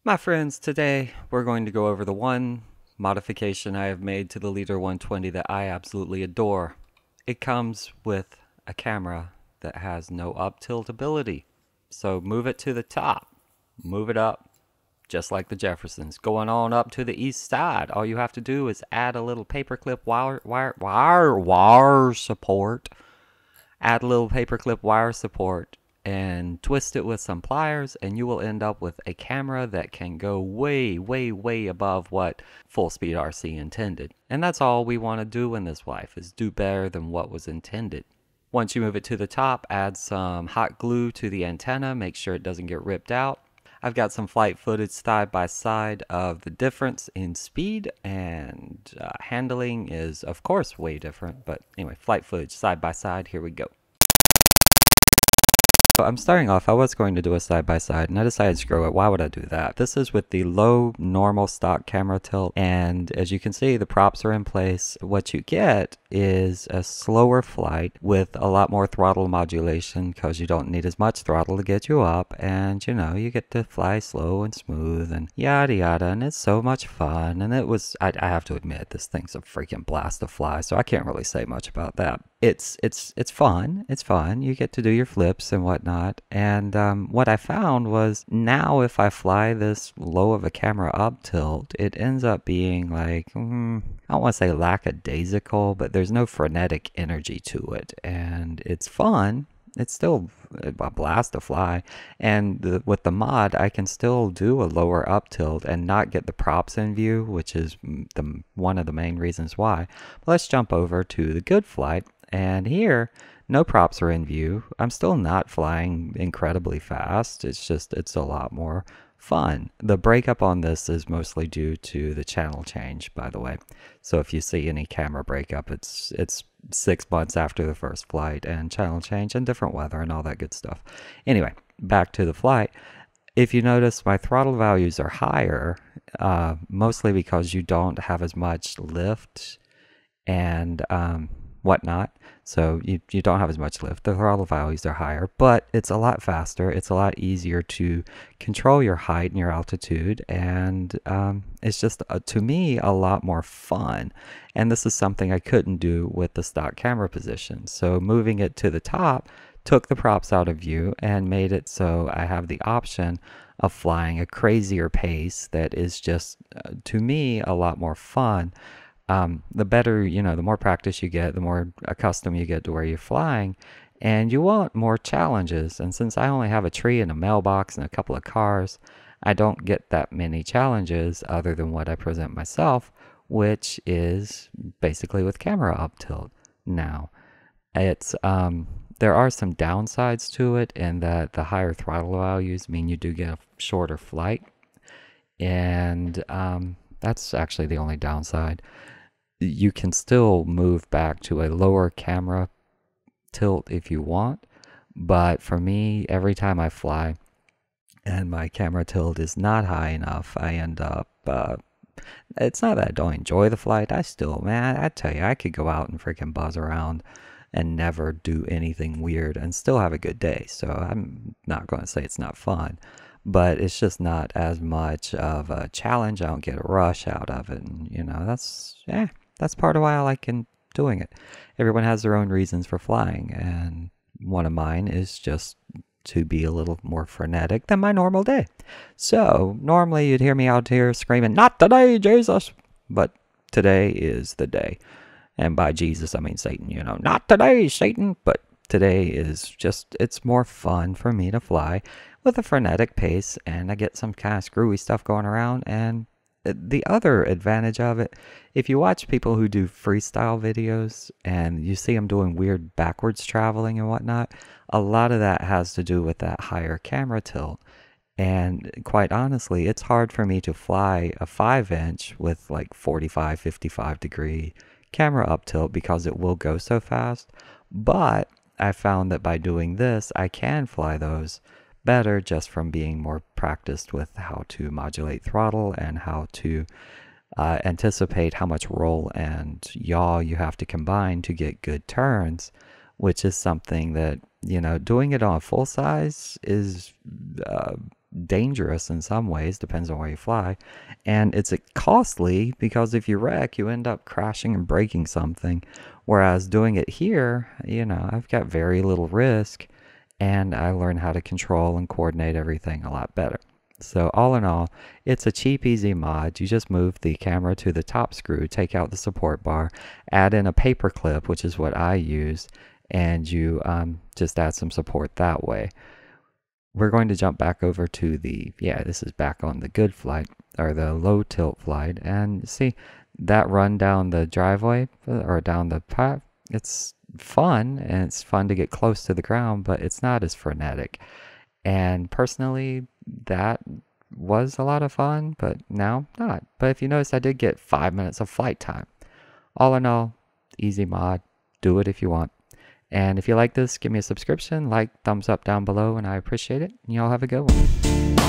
My friends, today we're going to go over the one modification I have made to the Leader 120 that I absolutely adore. It comes with a camera that has no up-tilt ability. So move it to the top, move it up, just like the Jeffersons. Going on up to the east side, all you have to do is add a little paperclip wire support. Add a little paperclip wire support and twist it with some pliers, and you will end up with a camera that can go way, way, way above what full speed RC intended. And that's all we want to do in this life, is do better than what was intended. Once you move it to the top, add some hot glue to the antenna, make sure it doesn't get ripped out. I've got some flight footage side by side of the difference in speed, and handling is of course way different, but anyway, flight footage side by side, here we go. So I'm starting off, I was going to do a side-by-side, and I decided, screw it, why would I do that? This is with the low normal stock camera tilt, and as you can see, the props are in place. What you get is a slower flight with a lot more throttle modulation, because you don't need as much throttle to get you up, and you know, you get to fly slow and smooth, and yada yada, and it's so much fun. And it was, I have to admit, this thing's a freaking blast to fly, so I can't really say much about that. It's fun. It's fun. You get to do your flips and whatnot. And what I found was, now if I fly this low of a camera up tilt, it ends up being like, I don't want to say lackadaisical, but there's no frenetic energy to it. And it's fun. It's still a blast to fly, and with the mod I can still do a lower up tilt and not get the props in view, which is one of the main reasons why. But let's jump over to the good flight, and here no props are in view. I'm still not flying incredibly fast, it's a lot more fun. The breakup on this is mostly due to the channel change, by the way. So if you see any camera breakup, it's 6 months after the first flight, and channel change and different weather and all that good stuff. Anyway, back to the flight. If you notice, my throttle values are higher, mostly because you don't have as much lift and whatnot. So you don't have as much lift. The throttle values are higher, but it's a lot faster. It's a lot easier to control your height and your altitude, and it's just, to me, a lot more fun. And this is something I couldn't do with the stock camera position. So moving it to the top took the props out of view and made it so I have the option of flying a crazier pace that is just, to me, a lot more fun. The better, the more practice you get, the more accustomed you get to where you're flying, and you want more challenges. And since I only have a tree and a mailbox and a couple of cars, I don't get that many challenges other than what I present myself, which is basically with camera up tilt. Now, it's there are some downsides to it, in that the higher throttle values mean you do get a shorter flight, and that's actually the only downside. You can still move back to a lower camera tilt if you want, but for me, every time I fly and my camera tilt is not high enough, I end up, it's not that I don't enjoy the flight. I still, man, I tell you, I could go out and freaking buzz around and never do anything weird and still have a good day. So I'm not going to say it's not fun, but it's just not as much of a challenge. I don't get a rush out of it, and that's part of why I like doing it. Everyone has their own reasons for flying, and one of mine is just to be a little more frenetic than my normal day. So normally you'd hear me out here screaming, "Not today, Jesus!" But today is the day. And by Jesus, I mean Satan, not today, Satan. But today is just, it's more fun for me to fly with a frenetic pace, and I get some kind of screwy stuff going around. And the other advantage of it, if you watch people who do freestyle videos and you see them doing weird backwards traveling and whatnot, a lot of that has to do with that higher camera tilt. And quite honestly, it's hard for me to fly a 5-inch with like 45, 55 degree camera up tilt, because it will go so fast. But I found that by doing this, I can fly those better, just from being more practiced with how to modulate throttle and how to anticipate how much roll and yaw you have to combine to get good turns, which is something that, doing it on full size is dangerous in some ways, depends on where you fly. And it's costly because if you wreck, you end up crashing and breaking something. Whereas doing it here, you know, I've got very little risk and I learn how to control and coordinate everything a lot better. So all in all, it's a cheap, easy mod. You just move the camera to the top screw, take out the support bar, add in a paper clip, which is what I use, and you just add some support that way. We're going to jump back over to the, this is back on the good flight, or the low tilt flight, and see that run down the driveway, or down the path. It's fun, and it's fun to get close to the ground, but it's not as frenetic. And personally, that was a lot of fun, but now not. But if you notice, I did get 5 minutes of flight time. All in all, easy mod. Do it if you want. And if you like this, give me a subscription, like, thumbs up down below, and I appreciate it. And y'all have a good one.